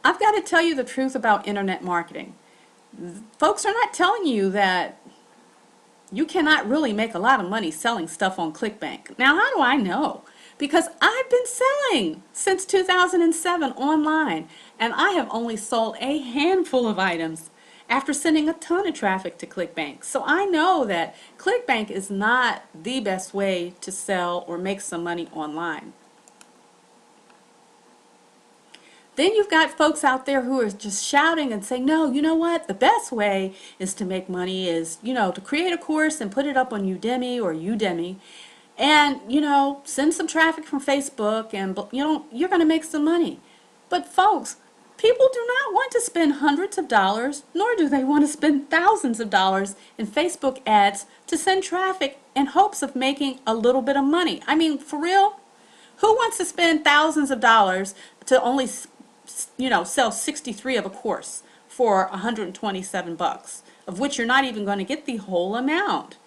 I've got to tell you the truth about internet marketing. Folks are not telling you that you cannot really make a lot of money selling stuff on ClickBank. Now, how do I know? Because I've been selling since 2007 online, and I have only sold a handful of items after sending a ton of traffic to ClickBank. So I know that ClickBank is not the best way to sell or make some money online. Then you've got folks out there who are just shouting and saying, no, you know what? The best way is to make money is, to create a course and put it up on Udemy and, send some traffic from Facebook and, you're going to make some money. But folks, people do not want to spend hundreds of dollars, nor do they want to spend thousands of dollars in Facebook ads to send traffic in hopes of making a little bit of money. I mean, for real? Who wants to spend thousands of dollars to only sell 63 of a course for 127 bucks, of which you're not even going to get the whole amount?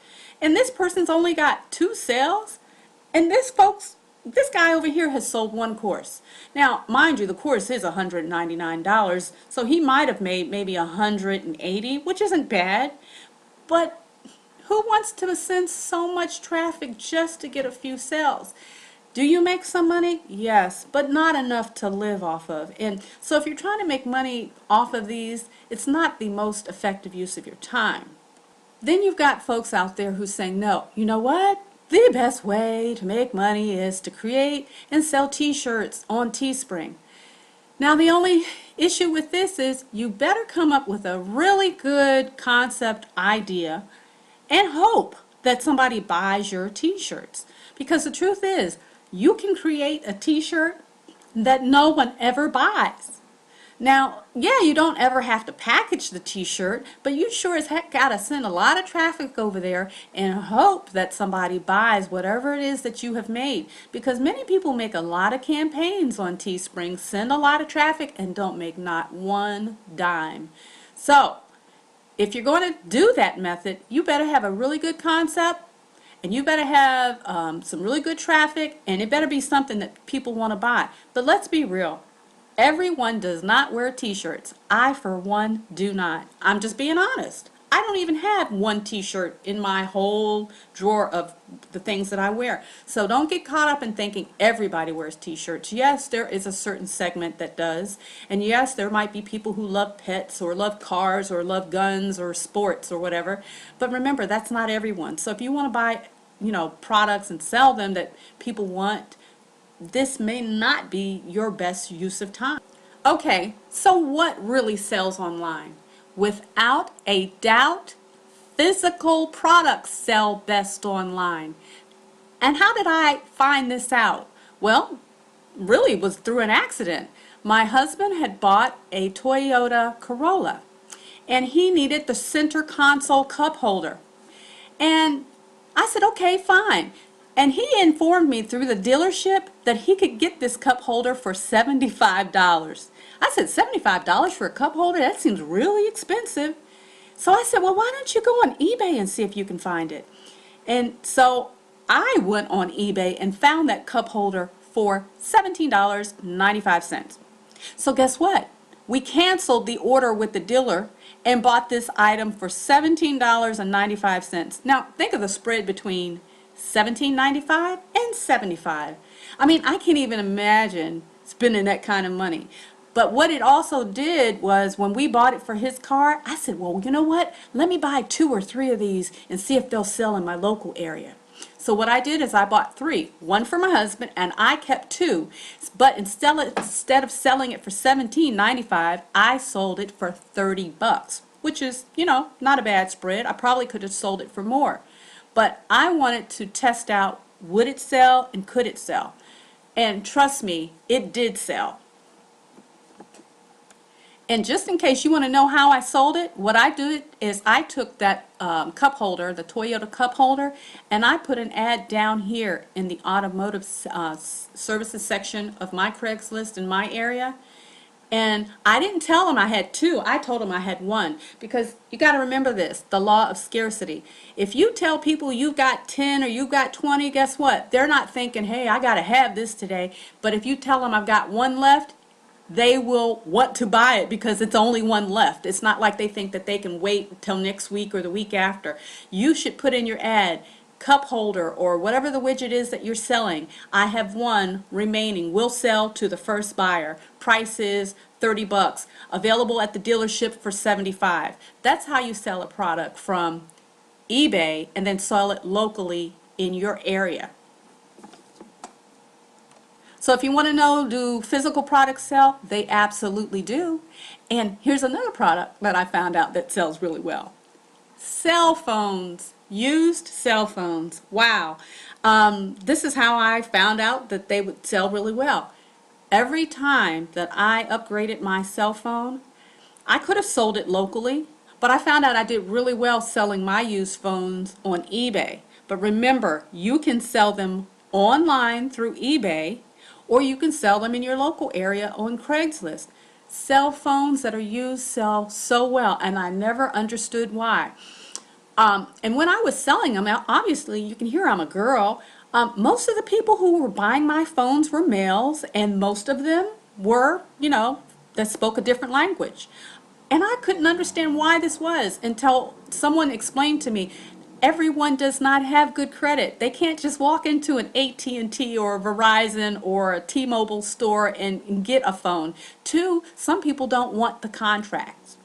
And this person's only got 2 sales, and this guy over here has sold 1 course. Now, mind you, the course is $199, so he might have made maybe 180, which isn't bad, but who wants to send so much traffic just to get a few sales? Do you make some money? Yes, but not enough to live off of. And so if you're trying to make money off of these, it's not the most effective use of your time. Then you've got folks out there who say, no, you know what? The best way to make money is to create and sell t-shirts on Teespring. Now, the only issue with this is you better come up with a really good concept idea and hope that somebody buys your t-shirts. Because the truth is, you can create a t-shirt that no one ever buys. Now, yeah, you don't ever have to package the t-shirt, but you sure as heck gotta send a lot of traffic over there and hope that somebody buys whatever it is that you have made. Because many people make a lot of campaigns on Teespring, send a lot of traffic, and don't make not one dime. So, if you're going to do that method, you better have a really good concept, and you better have some really good traffic, and it better be something that people want to buy. But let's be real. Everyone does not wear t-shirts. I, for one, do not. I'm just being honest. I don't even have one t-shirt in my whole drawer of the things that I wear. So don't get caught up in thinking everybody wears t-shirts. Yes, there is a certain segment that does. And yes, there might be people who love pets or love cars or love guns or sports or whatever. But remember, that's not everyone. So if you want to buy, products and sell them that people want, this may not be your best use of time. Okay, so what really sells online? Without a doubt, physical products sell best online. And how did I find this out? Well, really it was through an accident. My husband had bought a Toyota Corolla, and he needed the center console cup holder. And I said, okay, fine. And he informed me through the dealership that he could get this cup holder for $75. I said, $75 for a cup holder? That seems really expensive. So I said, well, why don't you go on eBay and see if you can find it? And so I went on eBay and found that cup holder for $17.95. So guess what? We canceled the order with the dealer and bought this item for $17.95. Now, think of the spread between $17.95 and $75. I mean, I can't even imagine spending that kind of money. But what it also did was when we bought it for his car, I said, well, you know what? Let me buy 2 or 3 of these and see if they'll sell in my local area. So what I did is I bought 3, 1 for my husband, and I kept 2. But instead of selling it for $17.95, I sold it for 30 bucks, which is, not a bad spread. I probably could have sold it for more. But I wanted to test out, would it sell and could it sell? And trust me, it did sell. And just in case you want to know how I sold it, what I did is I took that cup holder, the Toyota cup holder, and I put an ad down here in the automotive services section of my Craigslist in my area. And I didn't tell them I had 2. I told them I had 1, because you got to remember this, the law of scarcity. If you tell people you've got 10 or you've got 20, guess what? They're not thinking, hey, I got to have this today. But if you tell them I've got 1 left, they will want to buy it because it's only one left. It's not like they think that they can wait until next week or the week after. You should put in your ad, cup holder or whatever the widget is that you're selling. I have one remaining. Will sell to the first buyer. Price is 30 bucks. Available at the dealership for 75. That's how you sell a product from eBay and then sell it locally in your area. So if you want to know, do physical products sell? They absolutely do. And here's another product that I found out that sells really well. Cell phones. Used cell phones. Wow. This is how I found out that they would sell really well. Every time that I upgraded my cell phone, I could have sold it locally, but I found out I did really well selling my used phones on eBay. But remember, you can sell them online through eBay, or you can sell them in your local area on Craigslist. Cell phones that are used sell so well, and I never understood why. And when I was selling them, obviously you can hear I'm a girl. Most of the people who were buying my phones were males, and most of them were, that spoke a different language. And I couldn't understand why this was until someone explained to me, everyone does not have good credit. They can't just walk into an AT&T or a Verizon or a T-Mobile store and get a phone. 2, some people don't want the contracts.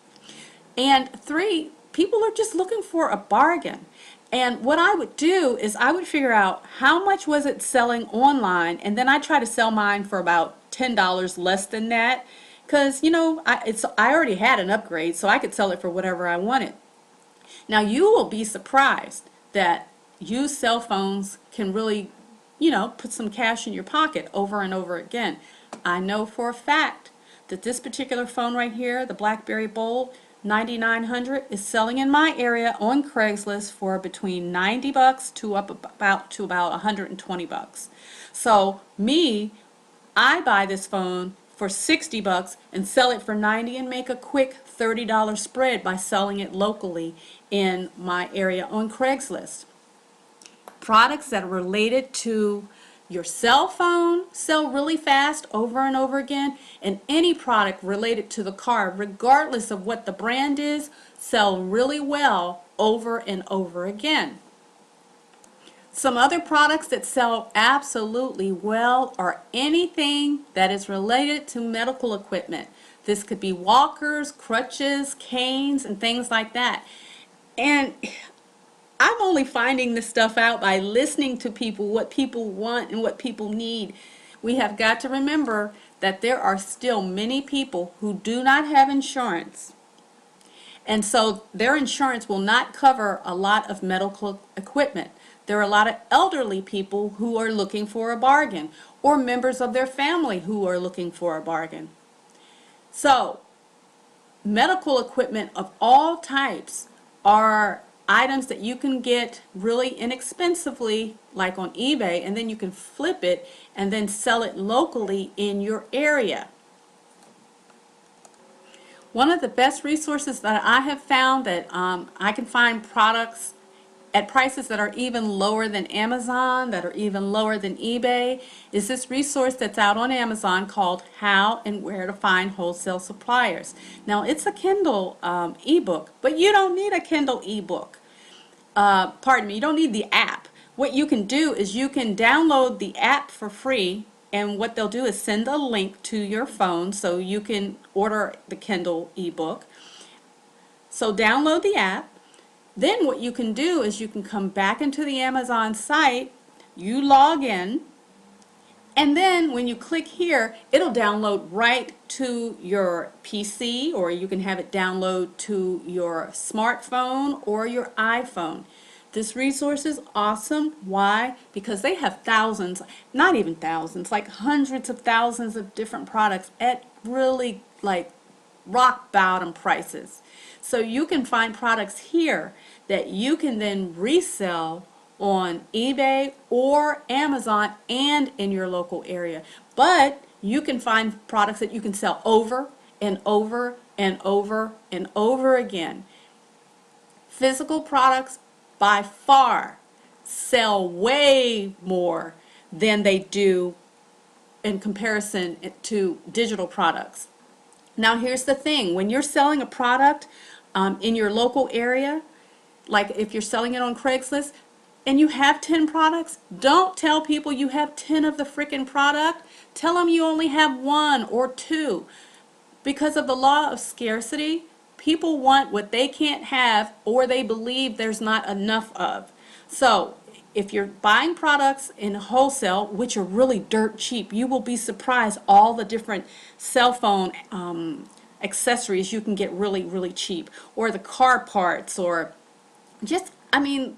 And 3, people are just looking for a bargain. And what I would do is I would figure out how much was it selling online, and then I try to sell mine for about $10 less than that, because I already had an upgrade, so I could sell it for whatever I wanted. Now you will be surprised that used cell phones can really, put some cash in your pocket over and over again. I know for a fact that this particular phone right here, the BlackBerry Bold 9900, is selling in my area on Craigslist for between 90 bucks to about 120 bucks. So I buy this phone for 60 bucks and sell it for 90 and make a quick $30 spread by selling it locally in my area on Craigslist. Products that are related to your cell phone sell really fast over and over again, and any product related to the car, regardless of what the brand is, sell really well over and over again. Some other products that sell absolutely well are anything that is related to medical equipment. This could be walkers, crutches, canes, and things like that. And I'm only finding this stuff out by listening to people, what people want and what people need. We have got to remember that there are still many people who do not have insurance. And so their insurance will not cover a lot of medical equipment. There are a lot of elderly people who are looking for a bargain, or members of their family who are looking for a bargain. So medical equipment of all types are items that you can get really inexpensively, like on eBay, and then you can flip it and then sell it locally in your area. One of the best resources that I have found that I can find products at prices that are even lower than Amazon, that are even lower than eBay, is this resource that's out on Amazon called How and Where to Find Wholesale Suppliers. Now, it's a Kindle ebook, but you don't need a Kindle ebook. Pardon me, you don't need the app. What you can do is you can download the app for free, and what they'll do is send a link to your phone so you can order the Kindle ebook. So download the app. Then what you can do is you can come back into the Amazon site, you log in, and then when you click here, it'll download right to your PC, or you can have it download to your smartphone or your iPhone. This resource is awesome. Why? Because they have thousands, not even thousands, like hundreds of thousands of different products at really like rock bottom prices. So you can find products here that you can then resell on eBay or Amazon and in your local area. But you can find products that you can sell over and over and over and over again. Physical products by far sell way more than they do in comparison to digital products. Now here's the thing, when you're selling a product in your local area, like if you're selling it on Craigslist and you have 10 products, don't tell people you have 10 of the freaking product. Tell them you only have one or two. Because of the law of scarcity, people want what they can't have or they believe there's not enough of. So if you're buying products in wholesale, which are really dirt cheap, you will be surprised all the different cell phone accessories you can get really, really cheap, or the car parts, or just, I mean,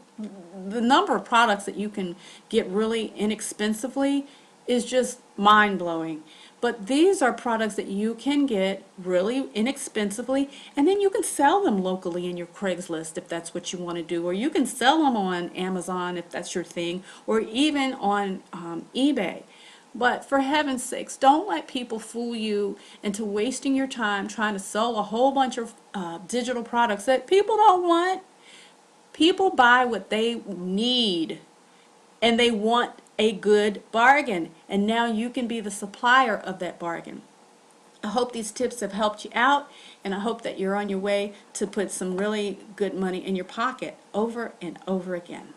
the number of products that you can get really inexpensively is just mind-blowing. But these are products that you can get really inexpensively, and then you can sell them locally in your Craigslist if that's what you want to do, or you can sell them on Amazon if that's your thing, or even on eBay. But for heaven's sakes, don't let people fool you into wasting your time trying to sell a whole bunch of digital products that people don't want. People buy what they need, and they want a good bargain, and now you can be the supplier of that bargain. I hope these tips have helped you out, and I hope that you're on your way to put some really good money in your pocket over and over again.